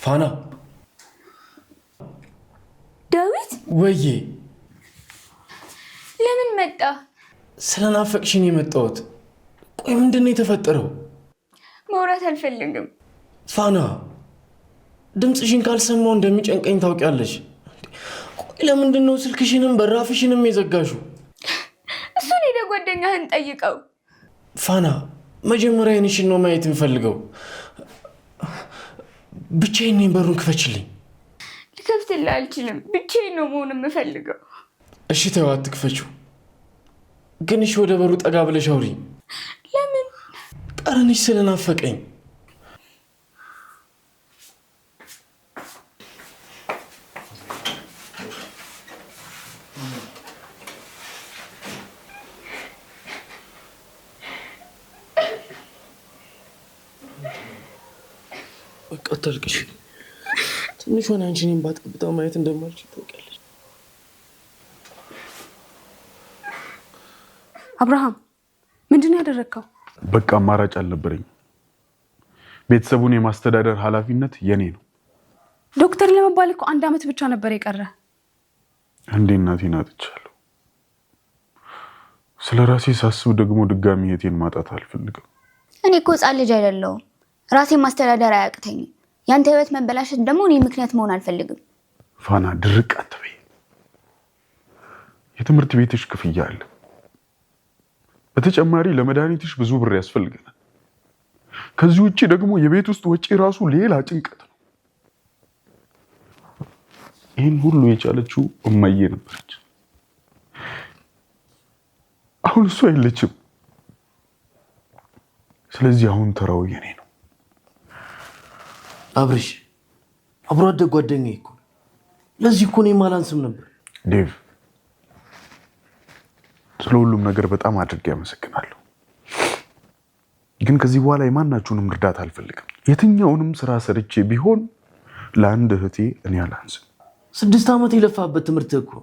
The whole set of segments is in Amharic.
ፋና ዳዊት ወዬ ለምን መጣ? ስለናፈቅሽኝ የመጣሁት። ቆይ ምንድነው የተፈጠረው? ማውራት አልፈልግም። ፋና ድምፅሽን ካልሰማው እንደሚጨንቀኝ ታውቂያለሽ። ቆይ ለምንድነው ስልክሽንም በራፍሽንም የዘጋሽው? እሱን ሄደ ጓደኛህን ጠይቀው። ፋና መጀመሪያ አይንሽን ነው ማየት የምፈልገው። ብቻዬን ነኝ፣ በሩን ክፈችልኝ። ልከፍትልህ አልችልም። ብቻዬን ነው መሆን የምፈልገው። እሺ ተይው፣ አትክፈችው። ግን እሺ ወደ በሩ ጠጋ ብለሽ አውሪኝ። ለምን? ጠረንሽ ስለናፈቀኝ። በቃ አታልቅሽ። ትንሽ ሆነ አንቺ እኔን ባጠብጣ ማየት እንደማልችል ታውቂያለሽ። አብርሃም ምንድን ነው ያደረግከው? በቃ አማራጭ አልነበረኝ። ቤተሰቡን የማስተዳደር ኃላፊነት የኔ ነው። ዶክተር ለመባል እኮ 1 ዓመት ብቻ ነበር የቀረ። እንዴ እናቴን አጥቻለሁ። ስለ ራሴ ሳስብ ደግሞ ድጋሚ እህቴን ማጣት አልፈልግም። እኔ እኮ ሕፃን ልጅ አይደለሁም። ራሴን ማስተዳደር አያቅተኝም። ያንተ ህይወት መበላሸት ደግሞ እኔ ምክንያት መሆን አልፈልግም። ፋና ድርቅ አትበይ። የትምህርት ቤትሽ ክፍያ አለ። በተጨማሪ ለመድኃኒትሽ ብዙ ብር ያስፈልገናል። ከዚህ ውጪ ደግሞ የቤት ውስጥ ወጪ ራሱ ሌላ ጭንቀት ነው። ይህን ሁሉ የቻለችው እማዬ ነበረች። አሁን እሷ የለችም። ስለዚህ አሁን ተራው የኔ ነው። አብርሽ አብሮ አደግ ጓደኛዬ እኮ። ለዚህ እኮ እኔም አላንስም ነበር። ዴቭ ስለ ሁሉም ነገር በጣም አድርጌ አመሰግናለሁ። ግን ከዚህ በኋላ የማናችሁንም እርዳታ አልፈልግም። የትኛውንም ስራ ሰርቼ ቢሆን ለአንድ እህቴ እኔ አላንስም። 6 ዓመት የለፋበት ትምህርት እኮ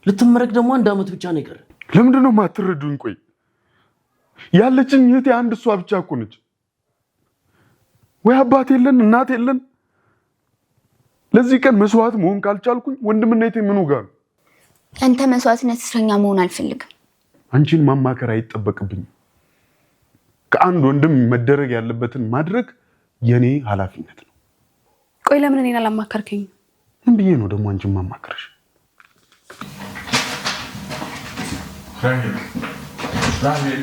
ልትመረቅ ደግሞ 1 ዓመት ብቻ ነው የቀረ። ለምንድን ነው የማትረዱኝ? ቆይ ያለችኝ እህቴ አንድ እሷ ብቻ እኮ ነች። ወይ አባት የለን እናት የለን። ለዚህ ቀን መስዋዕት መሆን ካልቻልኩኝ ወንድምነቴ ምኑ ጋር ነው? አንተ መስዋዕትነት እስረኛ መሆን አልፈልግም። አንቺን ማማከር አይጠበቅብኝም። ከአንድ ወንድም መደረግ ያለበትን ማድረግ የኔ ኃላፊነት ነው። ቆይ ለምን እኔን አላማከርከኝ? ምን ብዬ ነው ደግሞ አንቺን ማማከርሽ? ራሄል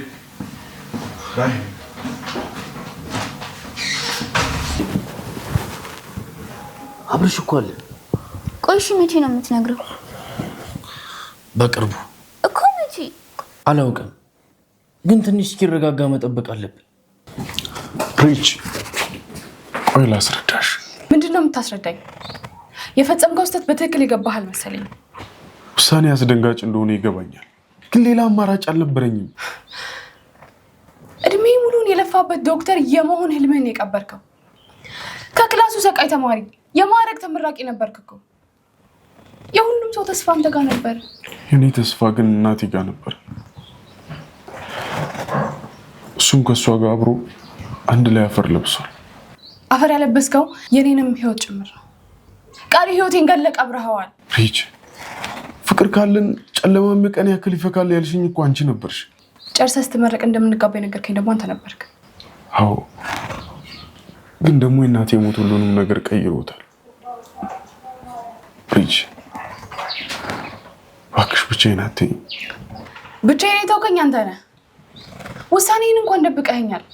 አብርሽ እኮ አለ። ቆይ እሺ መቼ ነው የምትነግረው? በቅርቡ እኮ። መቼ? አላውቅም፣ ግን ትንሽ እስኪረጋጋ መጠበቅ አለብን። ሪች ቆይ ላስረዳሽ። ምንድን ነው የምታስረዳኝ? የፈጸምከው ስህተት በትክክል የገባህ አልመሰለኝ። ውሳኔ አስደንጋጭ እንደሆነ ይገባኛል፣ ግን ሌላ አማራጭ አልነበረኝም። እድሜ ሙሉን የለፋበት ዶክተር የመሆን ህልምህን የቀበርከው። ከክላሱ ሰቃይ ተማሪ የማዕረግ ተመራቂ ነበርክ እኮ። የሁሉም ሰው ተስፋ አንተ ጋር ነበር። የኔ ተስፋ ግን እናቴ ጋር ነበር። እሱም ከእሷ ጋር አብሮ አንድ ላይ አፈር ለብሷል። አፈር ያለበስከው የኔንም ህይወት ጭምር ነው። ቃሪ ህይወቴን ገለህ ቀብረኸዋል። ሪች ፍቅር ካለን ጨለማ ቀን ያክል ይፈካል ያልሽኝ እኮ አንቺ ነበርሽ። ጨርሰህ ስትመረቅ እንደምንጋባ የነገርከኝ ደግሞ አንተ ነበርክ። አዎ፣ ግን ደግሞ የእናቴ ሞት ሁሉንም ነገር ቀይሮታል። ሪች እባክሽ ብቻዬን አትይኝ። ብቻዬን የተውከኝ አንተ ነህ። ውሳኔን እንኳን ደብቀኸኛል።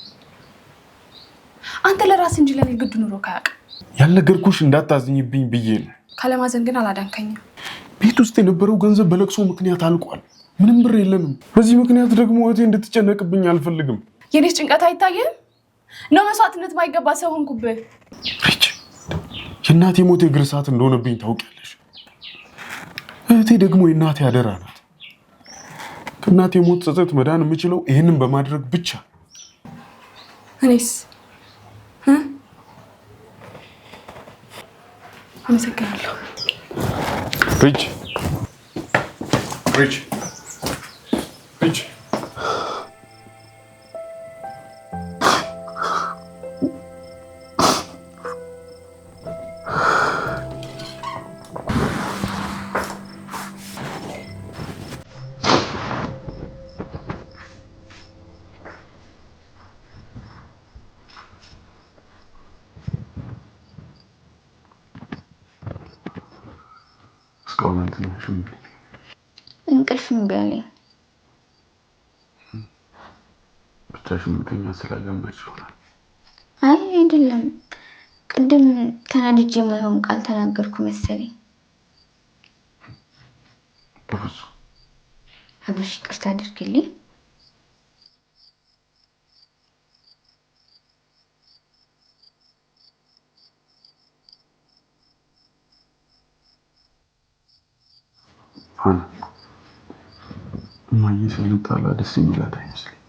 አንተ ለራስህ እንጂ ለኔ ግድ ኑሮ ካያውቅ። ያልነገርኩሽ እንዳታዝኝብኝ ብዬ ነው። ካለማዘን ግን አላዳንከኝም። ቤት ውስጥ የነበረው ገንዘብ በለቅሶ ምክንያት አልቋል። ምንም ብር የለንም። በዚህ ምክንያት ደግሞ እህቴ እንድትጨነቅብኝ አልፈልግም። የኔስ ጭንቀት አይታየህም? ነው መስዋዕትነት ማይገባ ሰው ሆንኩብህ። ሪች የእናቴ ሞት የእግር እሳት እንደሆነብኝ ታውቂያለሽ። እህቴ ደግሞ የእናቴ አደራ ናት። ከእናቴ ሞት ጸጸት መዳን የምችለው ይህንን በማድረግ ብቻ። እኔስ አመሰግናለሁ። ሪች ሪች ሪች እስካሁን አልተኛሽም? እንቅልፍ እምቢ አለኝ። ብቻሽን መተኛ ስላለመድሽ ይሆናል። አይ አይደለም፣ ቅድም ተናድጄ የማይሆን ቃል ተናገርኩ መሰለኝ። በፍፁም አብርሽ ይቅርታ አድርግልኝ። ሀና እማዬ ስንጣላ ደስ የሚላት አይመስለኝም።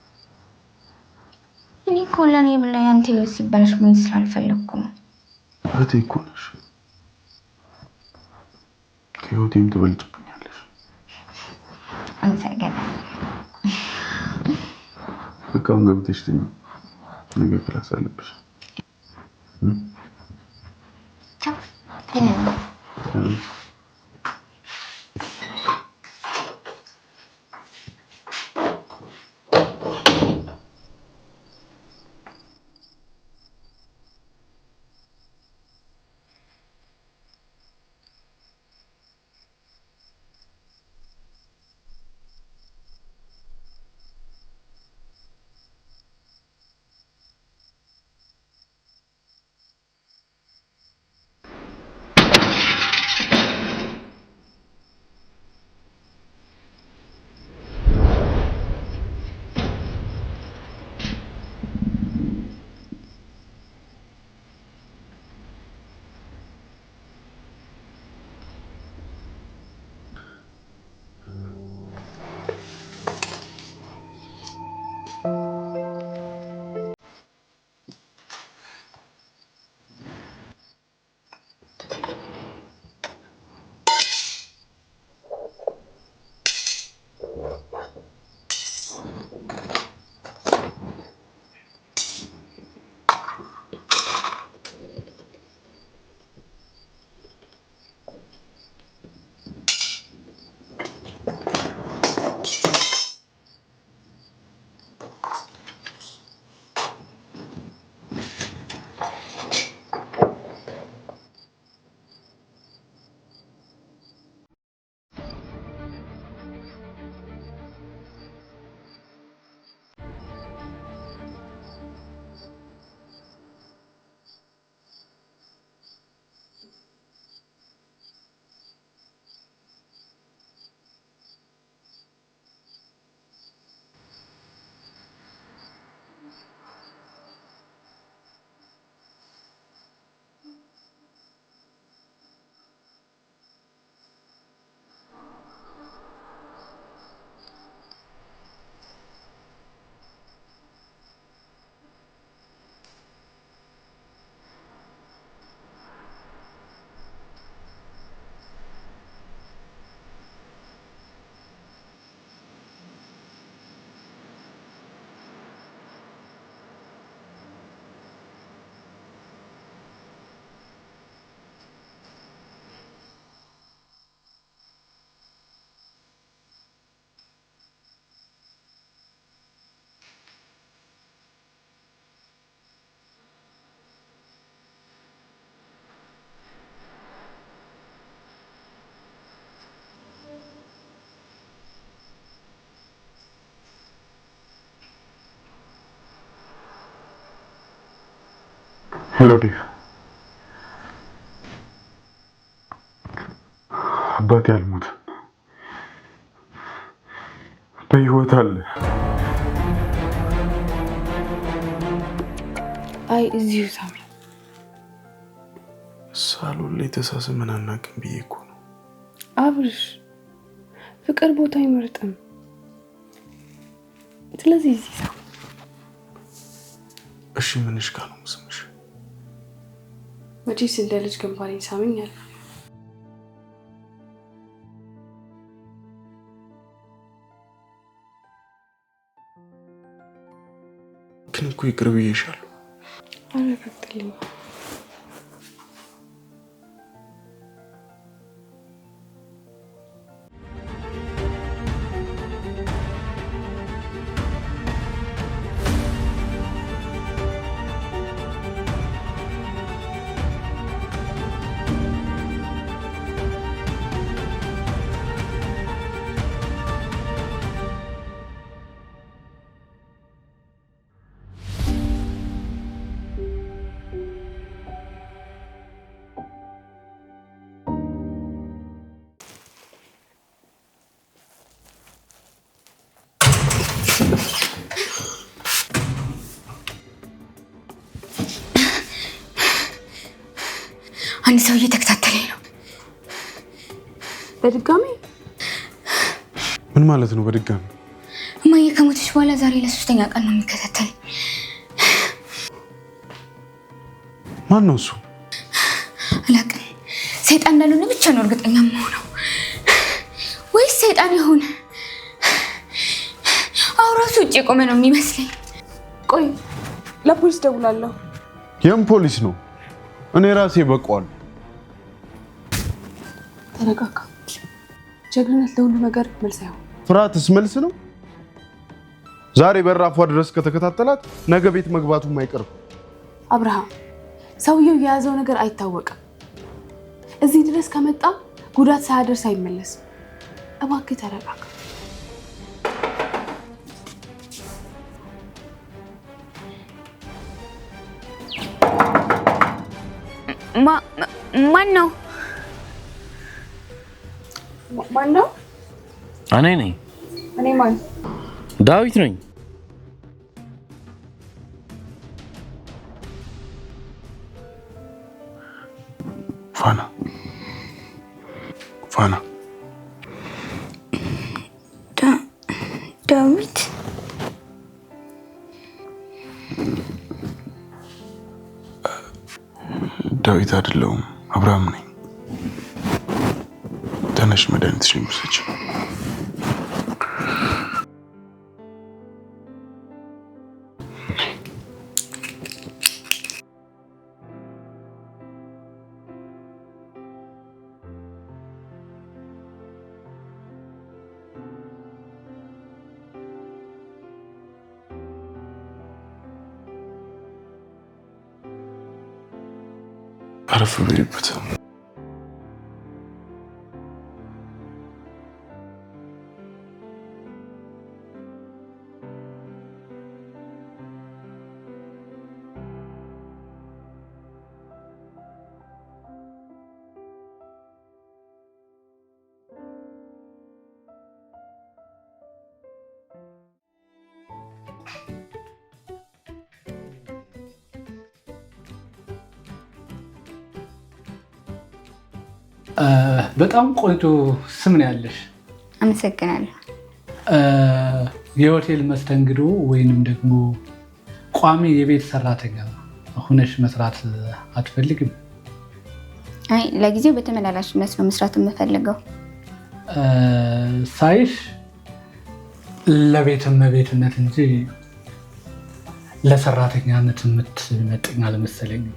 እኔ እኮ ለእኔ ብላ ያንተ ህይወት ሲበላሽ ምን ስላልፈለግኩ ነው። እህቴ እኮ ነሽ። ከህይወቴም ትበልጭብኛለሽ። አመሰግናለሁ። በቃ አሁን ገብተሽ ተኝ። ነገ ክላስ አለብሽ። ሄሎ ዴቭ፣ አባቴ አልሞተም፣ በህይወት አለ። አይ እዚሁ ሳሚ፣ ሳሎን ላይ ተሳስመን አናውቅም ብዬ እኮ ነው። አብርሽ ፍቅር ቦታ አይመርጥም። ስለዚህ እዚህ ሳሚ። እሺ ምንሽ ጋር ነው ስምሽ? መቼስ እንደ ልጅ ግንባሬን ሳመኛል። ግን እኮ ይቅር ብዬሻለሁ። አረጋግጥልኝ። አንድ ሰው እየተከታተለኝ ነው። በድጋሚ? ምን ማለት ነው በድጋሚ? እማዬ ከሞተች በኋላ ዛሬ ለሶስተኛ ቀን ነው የሚከታተለኝ። ማን ነው እሱ? አላውቅም። ሰይጣን እንዳልሆነ ብቻ ነው እርግጠኛ የምሆነው። ወይስ ሰይጣን ይሆን? አውራሱ ውጭ የቆመ ነው የሚመስለኝ። ቆይ ለፖሊስ ደውላለሁ። የም ፖሊስ ነው? እኔ ራሴ በቀዋል። ተረጋጋ። ጀግንነት ለሁሉ ነገር መልስ አይሆን። ፍርሃትስ መልስ ነው? ዛሬ በራፏ ድረስ ከተከታተላት ነገ ቤት መግባቱም አይቀርም። አብርሃም፣ ሰውየው የያዘው ነገር አይታወቅም። እዚህ ድረስ ከመጣ ጉዳት ሳያደርስ አይመለስም። እባክህ ተረጋጋ። ማን ነው? ማን ነው? እኔ ነኝ። እኔ ማን? ዳዊት ነኝ። ፋና ዳዊት ዳዊት አይደለሁም፣ አብርሃም ነኝ። ተነሽ መድኃኒትሽን ውሰጂ። አረፍ በይበት። በጣም ቆንጆ ስም ነው ያለሽ። አመሰግናለሁ። የሆቴል መስተንግዶ ወይንም ደግሞ ቋሚ የቤት ሰራተኛ ሆነሽ መስራት አትፈልግም? አይ ለጊዜው በተመላላሽነት ነው መስራት የምፈልገው። ሳይሽ ለቤት እመቤትነት እንጂ ለሰራተኛነት የምትመጥኝ አልመሰለኝም።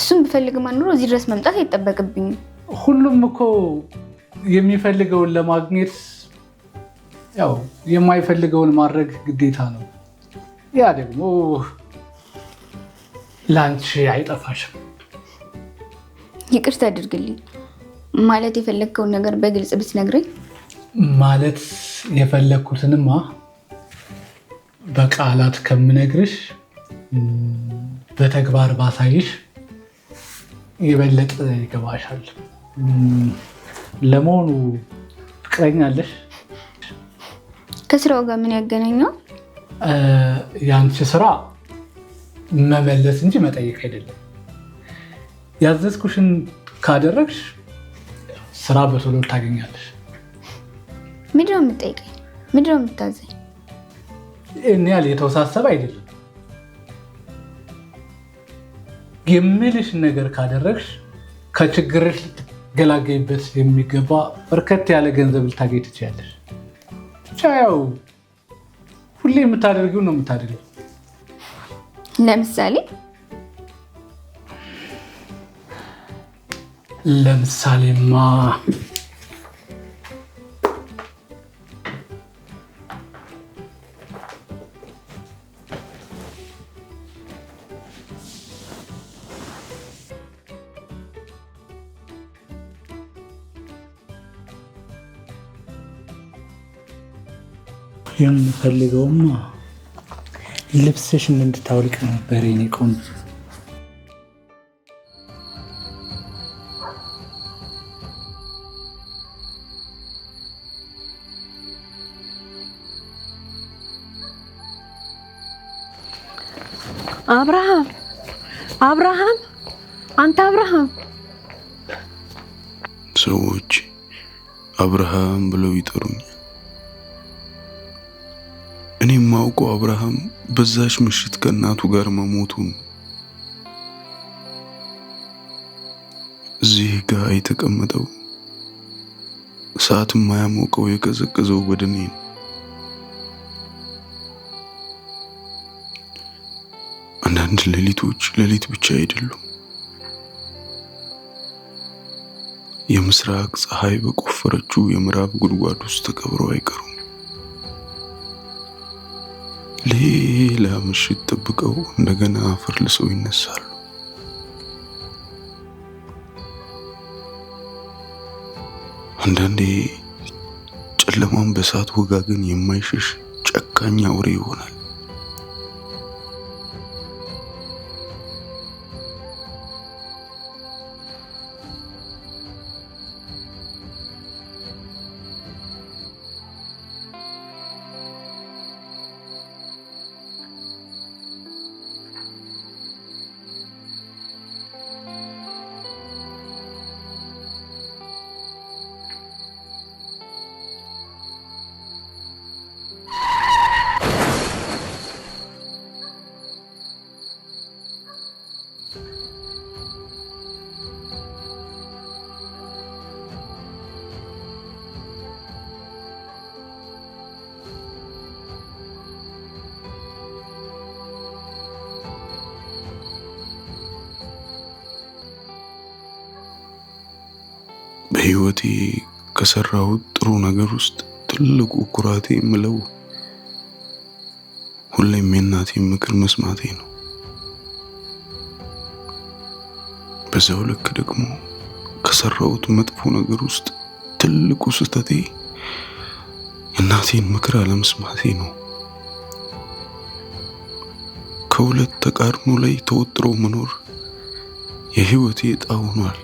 እሱም ብፈልግማ ኑሮ እዚህ ድረስ መምጣት አይጠበቅብኝም። ሁሉም እኮ የሚፈልገውን ለማግኘት ያው የማይፈልገውን ማድረግ ግዴታ ነው። ያ ደግሞ ላንቺ አይጠፋሽም። ይቅርታ አድርግልኝ። ማለት የፈለግከውን ነገር በግልጽ ብትነግረኝ። ማለት የፈለግኩትንማ በቃላት ከምነግርሽ በተግባር ባሳይሽ የበለጠ ይገባሻል። ለመሆኑ ፍቅረኛ አለሽ? ከስራው ጋር ምን ያገናኘው? የአንቺ ስራ መመለስ እንጂ መጠየቅ አይደለም። ያዘዝኩሽን ካደረግሽ ስራ በቶሎ ታገኛለሽ። ምንድን ነው የምትጠይቀኝ? ምንድን ነው የምታዘኝ? እኔ ያህል የተወሳሰበ አይደለም። የምልሽ ነገር ካደረግሽ ከችግርሽ ልትገላገይበት የሚገባ በርከት ያለ ገንዘብ ልታገኝ ትችያለሽ። ብቻ ያው ሁሌ የምታደርጊው ነው የምታደርጊው። ለምሳሌማ የምፈልገውማ ልብስሽን እንድታወልቅ ነበር የኔ ቆንጆ። አብርሃም አንተ አብርሃም ሰዎች አብርሃም ብለው ይጠሩኛል። እኔ ማውቀው አብርሃም በዛች ምሽት ከእናቱ ጋር መሞቱ ነው። እዚህ ጋር የተቀመጠው እሳት የማያሞቀው የቀዘቀዘው በድኔ ነው። አንዳንድ ሌሊቶች ሌሊት ብቻ አይደሉም። የምስራቅ ፀሐይ በቆፈረችው የምዕራብ ጉድጓድ ውስጥ ተቀብረው አይቀሩም። ሌላ ምሽት ጠብቀው እንደገና አፈርልሰው ይነሳሉ። አንዳንዴ ጨለማን በእሳት ወጋገን የማይሸሽ ጨካኝ አውሬ ይሆናል። በህይወቴ ከሰራሁት ጥሩ ነገር ውስጥ ትልቁ ኩራቴ የምለው ሁሌም የእናቴን ምክር መስማቴ ነው። በዛው ልክ ደግሞ ከሰራሁት መጥፎ ነገር ውስጥ ትልቁ ስህተቴ የእናቴን ምክር አለመስማቴ ነው። ከሁለት ተቃርኖ ላይ ተወጥሮ መኖር የህይወቴ ዕጣ ሆኗል።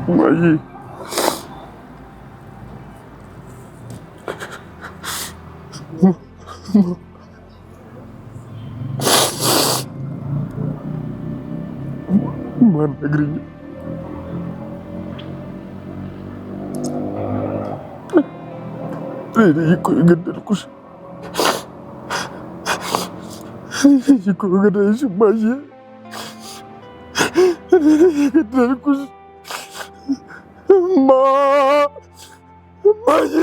ማዬ ማን ነግሪኝ? እኔ እኮ የገደልኩሽ እኮ ገዳይሽ ማዬ፣ የገደልኩሽ ማዬ ማዬ።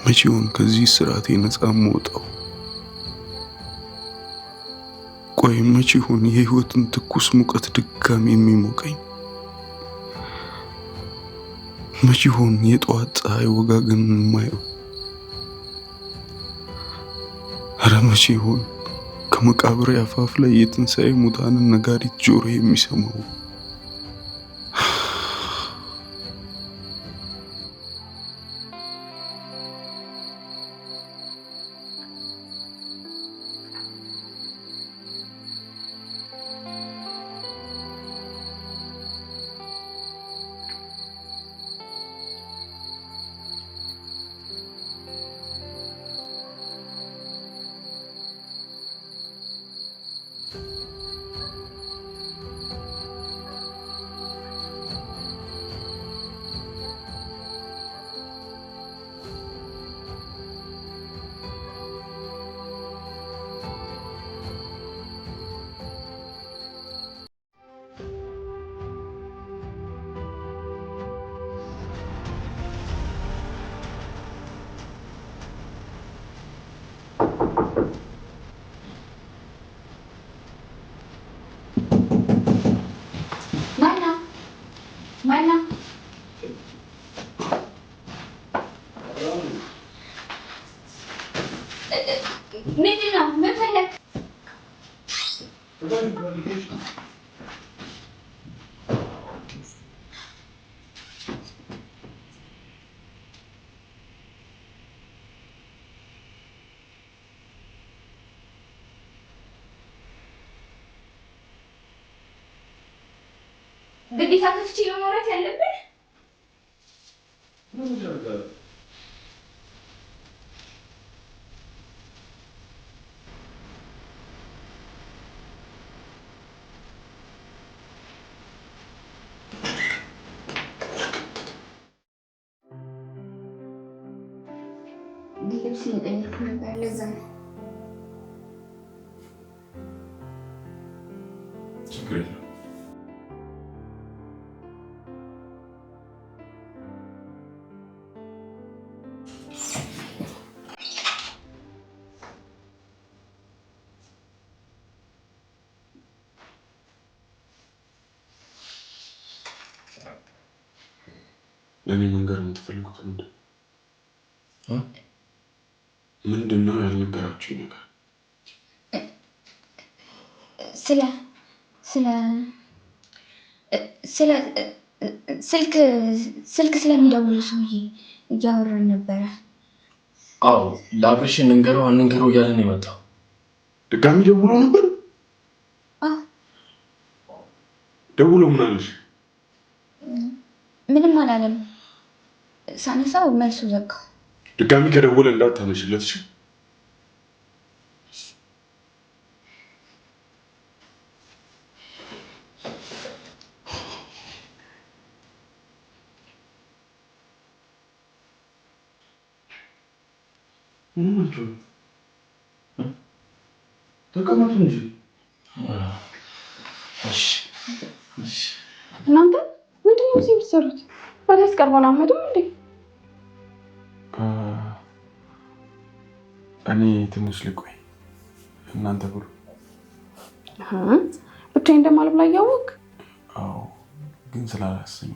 መቼውን ከዚህ ስርዓቴ ነፃ የምወጣው? ቆይ መቼውን የህይወትን ትኩስ ሙቀት ድጋሚ የሚሞቀኝ? መቼውን የጠዋት ፀሐይ ወጋገን የማየው? ኧረ መቼውን ከመቃብሬ አፋፍ ላይ የትንሣኤ ሙታንን ነጋሪት ጆሮ የሚሰማው? ግዴታ ከፍቼ ነው ማውራት ያለብን? ልብስ ልጠይቅ ነበር ለዛ ነው። ችግር የለም። ለእኔ መንገር የምትፈልጉት ምንድን ነው? ያልነገራችሁኝ ነገር ስልክ ስለሚደውሉ ሰውዬ እያወራን ነበረ። አዎ ለአብርሽ እንንገረው እያለን የመጣው ድጋሚ ደውሎ ነበር። ደውሎ ምን አለሽ? ምንም አላለም። ሳነሳው መልሱ ዘጋ። ድጋሚ ከደወለ እንዳታነሽለት እሺ? ተቀመጡ እንጂ። እናንተ ምንድን ነው እዚህ የምትሰሩት? በደስ ቀርበን አመዱም እንዴ? እኔ ትንሽ ልቆይ፣ እናንተ ብሉ። ብቻዬን እንደማልብላ እያወቅ? አዎ ግን ስላላሰኝ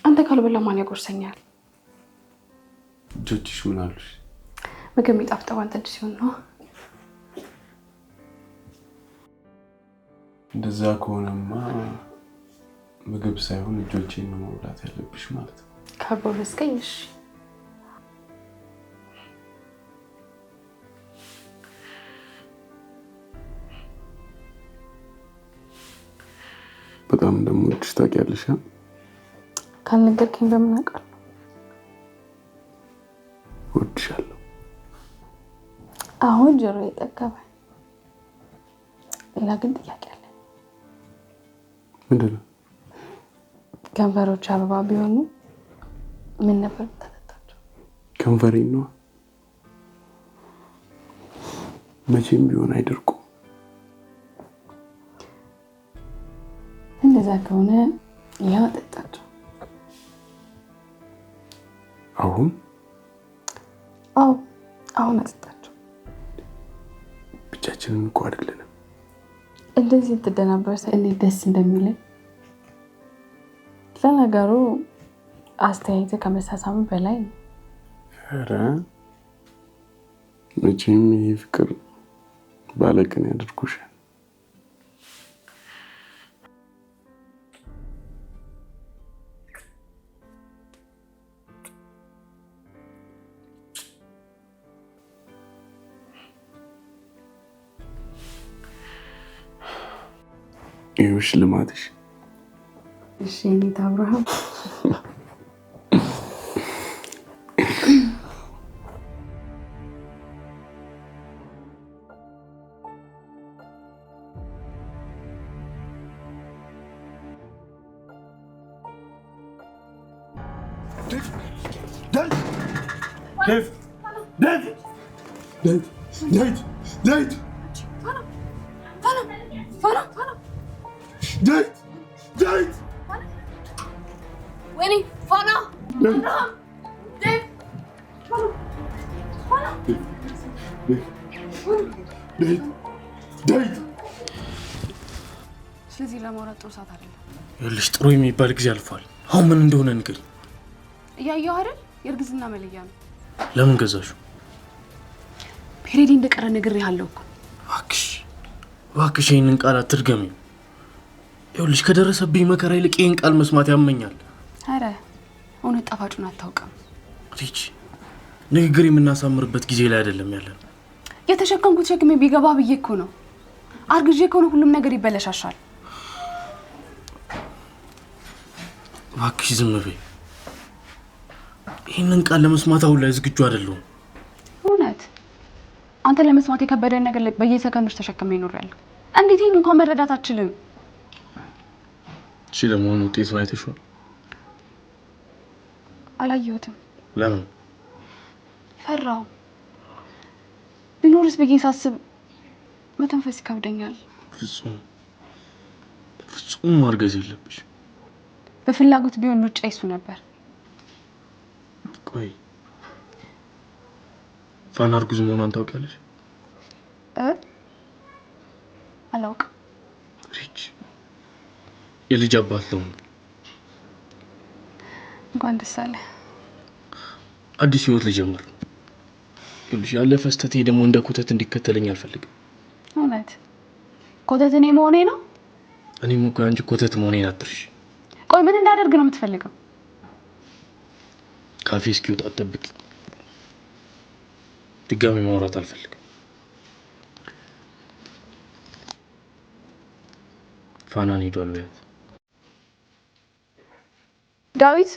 አንተ ካልበላ ማን ያጎርሰኛል? እጆችሽ ምን አሉሽ? ምግብ የሚጣፍጠው አንተ እጅ ሲሆን ነው። እንደዛ ከሆነማ ምግብ ሳይሆን እጆቼን ነው መብላት ያለብሽ ማለት ነው። ካጎረስከኝ እሺ። በጣም እንደምወድሽ ታውቂያለሽ። ካልነገርከኝ በምን አውቃለሁ? እወድሻለሁ። አሁን ጆሮ የጠገበ። ሌላ ግን ጥያቄ አለ። ምንድን ነው? ከንፈሮች አበባ ቢሆኑ ምን ነበር የምታጠጣቸው? ከንፈሬን ነው። መቼም ቢሆን አይደርቁም። እንደዛ ከሆነ ያው አጠጣቸው። አሁን? አዎ አሁን አጠጣቸው። ብቻችንን እኮ አይደለንም። እንደዚህ ስትደናበር ሳይ እንዴት ደስ እንደሚለኝ። ለነገሩ አስተያየት ከመሳሳሙ በላይ ነው። ኧረ መቼም ይሄ ፍቅር ባለቅን ያደርጉሻል። ይኸውልሽ ልማትሽ። እሺ እንዴት አብርሃም? ስለዚህ ለማውራት ጥሩ ሰዓት አይደለም። ይኸውልሽ ጥሩ የሚባል ጊዜ አልፏል። አሁን ምን እንደሆነ ንገሪኝ። እያየሁ አይደል? የእርግዝና መለያ ነው። ለምን ገዛሽው? ፔሬዲ እንደቀረ ነግሬሃለሁ እኮ። እባክሽ ይህንን ቃል እውነት ጣፋጩን አታውቅም። ሪች ንግግር የምናሳምርበት ጊዜ ላይ አይደለም ያለን። የተሸከምኩት ሸክሜ ቢገባ ብዬ እኮ ነው። አርግዤ ከሆነ ሁሉም ነገር ይበለሻሻል። እባክሽ ዝም በይ። ይህንን ቃል ለመስማት አሁን ላይ ዝግጁ አይደለሁም። እውነት አንተ ለመስማት የከበደን ነገር በየሰከንዶች ተሸክሜ ይኖራል። እንዴት ይህን እንኳን መረዳት አትችልም? እሺ ለመሆኑ ውጤቱን አይተሽዋል? አላየሁትም። ለምን? ፈራው። ቢኖርስ ብዬ ሳስብ መተንፈስ ይከብደኛል። ፍጹም ማርገዝ የለብሽ። በፍላጎት ቢሆን ምርጫ ይሱ ነበር። ቆይ ፋና እርጉዝ መሆኗን ታውቂያለሽ? አላውቅም። ሪች የልጅ አባት ልሆን። እንኳን ደስ አለ። አዲስ ህይወት ልጀምር። ይኸውልሽ ያለፈ ስህተቴ ደግሞ እንደ ኮተት እንዲከተለኝ አልፈልግም። እውነት ኮተት እኔ መሆኔ ነው? እኔም እኮ አንቺ ኮተት መሆኔን አትርሽ። ቆይ ምን እንዳደርግ ነው የምትፈልገው? ካፌ እስኪወጣ አትጠብቂ። ድጋሚ ማውራት አልፈልግም። ፋናን ሄዷል በያት። ዳዊት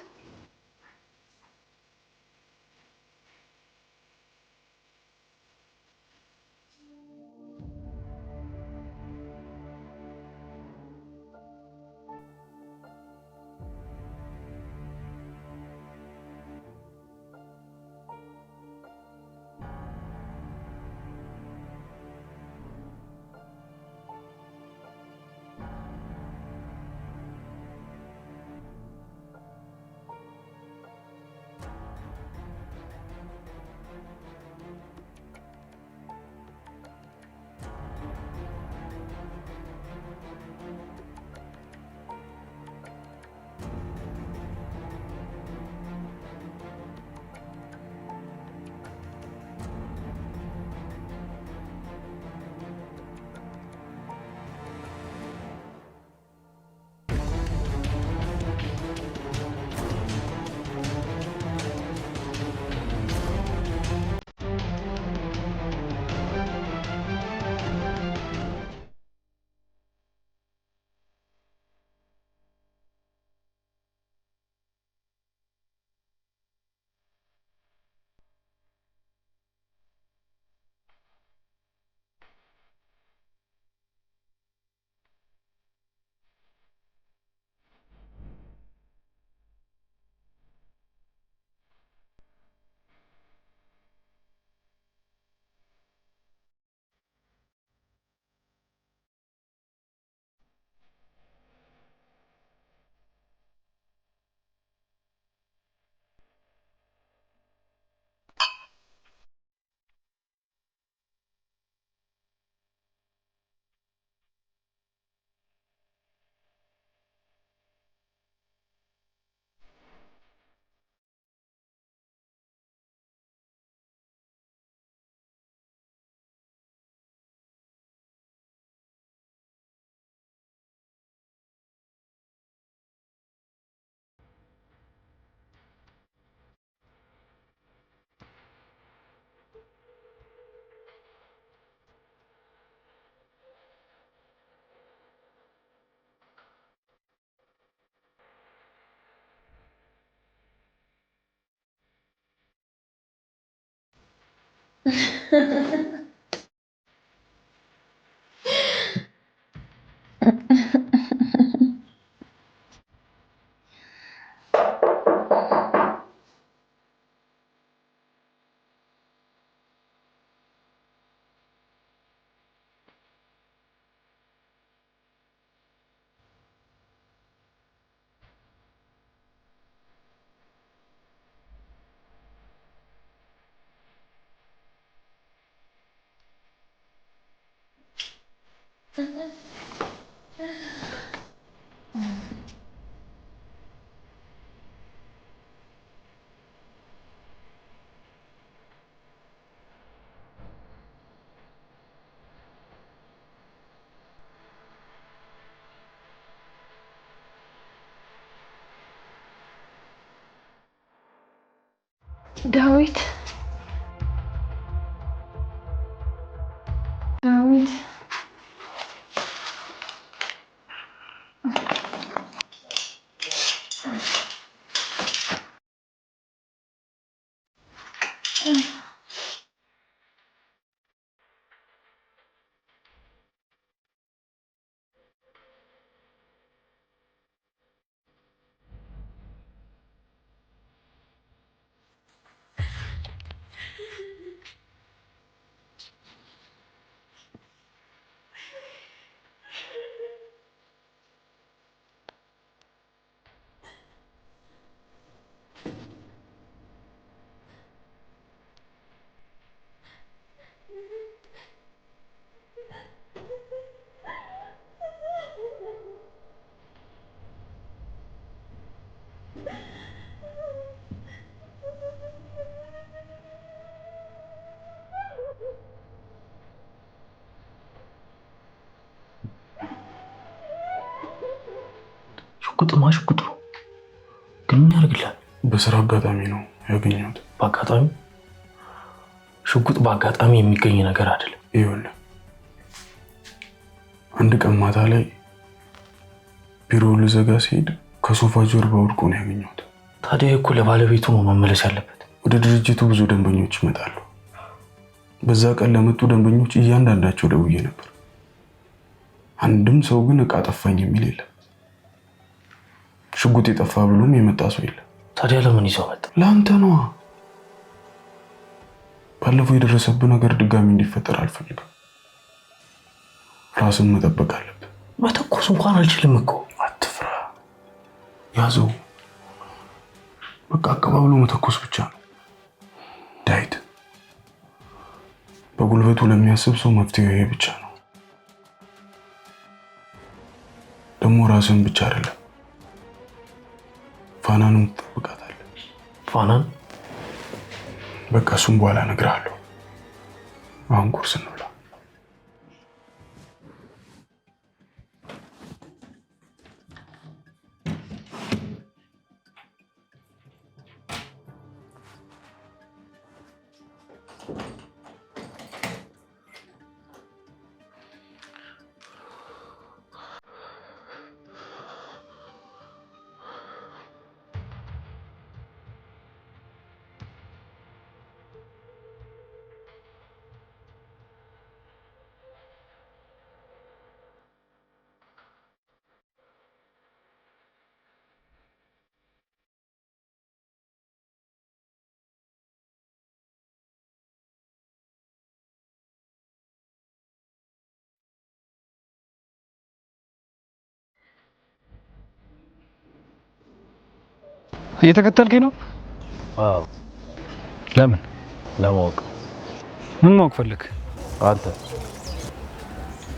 ዳዊት ሽጉጡ ግን ምን ያደርግልሃል? በስራ አጋጣሚ ነው ያገኘሁት። በአጋጣሚ? ሽጉጥ በአጋጣሚ የሚገኝ ነገር አይደለም። ይኸውልህ አንድ ቀን ማታ ላይ ቢሮ ልዘጋ ሲሄድ ከሶፋ ጀርባ ወድቆ ነው ያገኘሁት። ታዲያ እኮ ለባለቤቱ ነው መመለስ ያለበት። ወደ ድርጅቱ ብዙ ደንበኞች ይመጣሉ። በዛ ቀን ለመጡ ደንበኞች እያንዳንዳቸው ደውዬ ነበር። አንድም ሰው ግን እቃ ጠፋኝ የሚል የለም። ሽጉጥ የጠፋ ብሎም የመጣ ሰው የለም። ታዲያ ለምን ይዘው መጣ? ለአንተ ነዋ። ባለፈው የደረሰብህ ነገር ድጋሚ እንዲፈጠር አልፈልግም። ራስን መጠበቅ አለብህ። መተኮስ እንኳን አልችልም እኮ። አትፍራ፣ ያዘው። በቃ አቀባብሎ መተኮስ ብቻ ነው። ዳዊት፣ በጉልበቱ ለሚያስብ ሰው መፍትሄው ይሄ ብቻ ነው። ደግሞ ራስን ብቻ አይደለም ፋናንም ትጠብቃታለህ። ፋናን? በቃ እሱም በኋላ እነግርሃለሁ። አሁን ቁርስ እንብላ። እየተከተልከኝ ነው? አዎ። ለምን? ለማወቅ። ምን ማወቅ ፈልግ? አንተ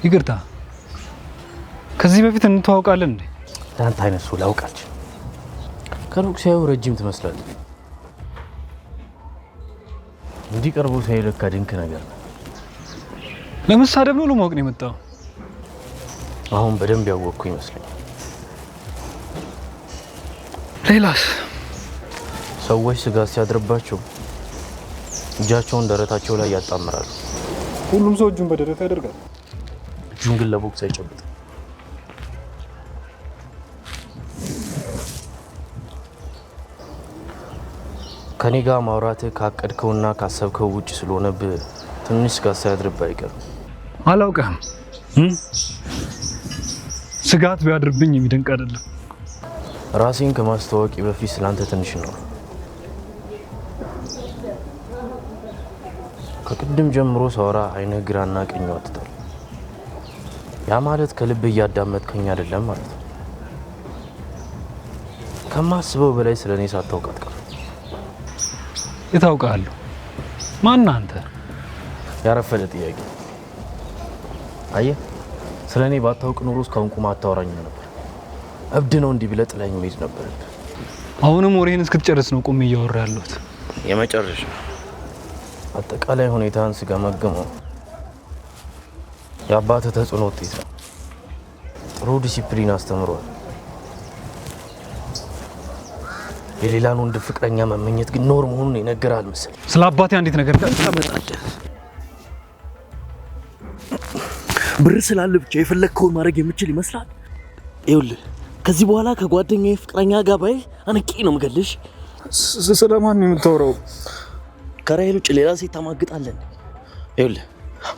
ይቅርታ፣ ከዚህ በፊት እንተዋውቃለን እንዴ? አንተ አይነት ሰው ላውቃችሁ። ከሩቅ ሳይው ረጅም ትመስላለህ። እንዲህ ቀርቦ ሳይለካ ድንቅ ነገር ነው። ለመሳደብ ነው ለማወቅ ነው የመጣው? አሁን በደንብ ያወቅኩ ይመስለኛል። ሌላስ? ሰዎች ስጋት ሲያድርባቸው እጃቸውን ደረታቸው ላይ ያጣምራሉ። ሁሉም ሰው እጁን በደረቱ ያደርጋል። እጁን ግን ለቦክስ አይጨብጥም። ከኔ ጋር ማውራትህ ካቀድከውና ካሰብከው ውጭ ስለሆነብህ ትንሽ ስጋት ሳያድርብህ አይቀርም። አላውቅህም። ስጋት ቢያድርብኝ የሚደንቅ አይደለም። ራሴን ከማስተዋወቂ በፊት ስላንተ ትንሽ ነው። ከቅድም ጀምሮ ሳወራ አይንህ ግራና ቀኝ ወጥቷል። ያ ማለት ከልብ እያዳመጥከኝ አይደለም ማለት ነው። ከማስበው በላይ ስለኔ ሳታውቅ አትቀርም። የታውቃለሁ። ማን አንተ? ያረፈደ ጥያቄ። አየህ፣ ስለኔ ባታውቅ ኑሮ እስካሁን ቁማ አታወራኝ ነበር። እብድ ነው እንዲህ ብለህ ጥለኸኝ መሄድ ነበረብህ። አሁንም ወሬህን እስክትጨርስ ነው ቆሜ እያወራ ያለሁት። የመጨረሻ አጠቃላይ ሁኔታን ስገመግመው የአባትህ ተጽዕኖ ውጤት ነው። ጥሩ ዲሲፕሊን አስተምሯል። የሌላን ወንድ ፍቅረኛ መመኘት ግን ኖር መሆኑን ይነገራል መሰለኝ። ስለ አባቴ አንዲት ነገር ጋር ታመጣለህ። ብር ስላለ ብቻ የፈለግከውን ማድረግ የምችል ይመስላል? ይኸውልህ ከዚህ በኋላ ከጓደኛዬ ፍቅረኛ ጋር ባይ አንቄ ነው የምገልሽ። ስለማን ነው የምታወራው? ከራይል ውጭ ሌላ ሴት ታማግጣለን? ይኸውልህ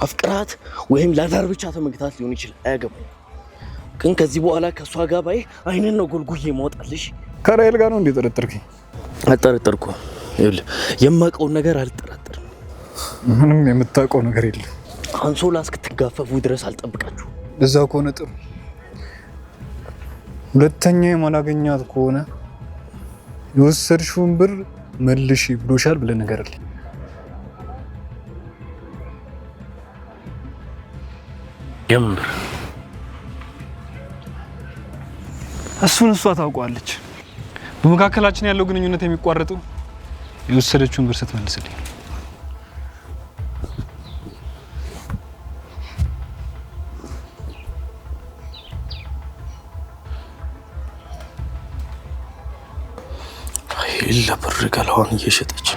አፍቅራት ወይም ለዳር ብቻ ተመግታት ሊሆን ይችላል፣ አያገባኝ። ግን ከዚህ በኋላ ከሷ ጋር ባይ አይነን ነው ጎልጉዬ ማውጣልሽ። ከራይል ጋር ነው እንዴ ጠረጠርከኝ? አልጠረጠርኩም። ይኸውልህ የማውቀውን ነገር አልጠረጠርም። ምንም የምታውቀው ነገር የለም። አንሶላ እስክትጋፈፉ ድረስ አልጠብቃችሁ። እዛ ከሆነ ጥሩ። ሁለተኛ የማላገኛት ከሆነ የወሰድሽውን ብር መልሺ ብሎሻል ብለህ ንገርልኝ። የምን ብር? እሱን እሷ ታውቀዋለች። በመካከላችን ያለው ግንኙነት የሚቋረጠው የወሰደችውን ብር ስትመልስልኝ። ለብር ገላዋን እየሸጠች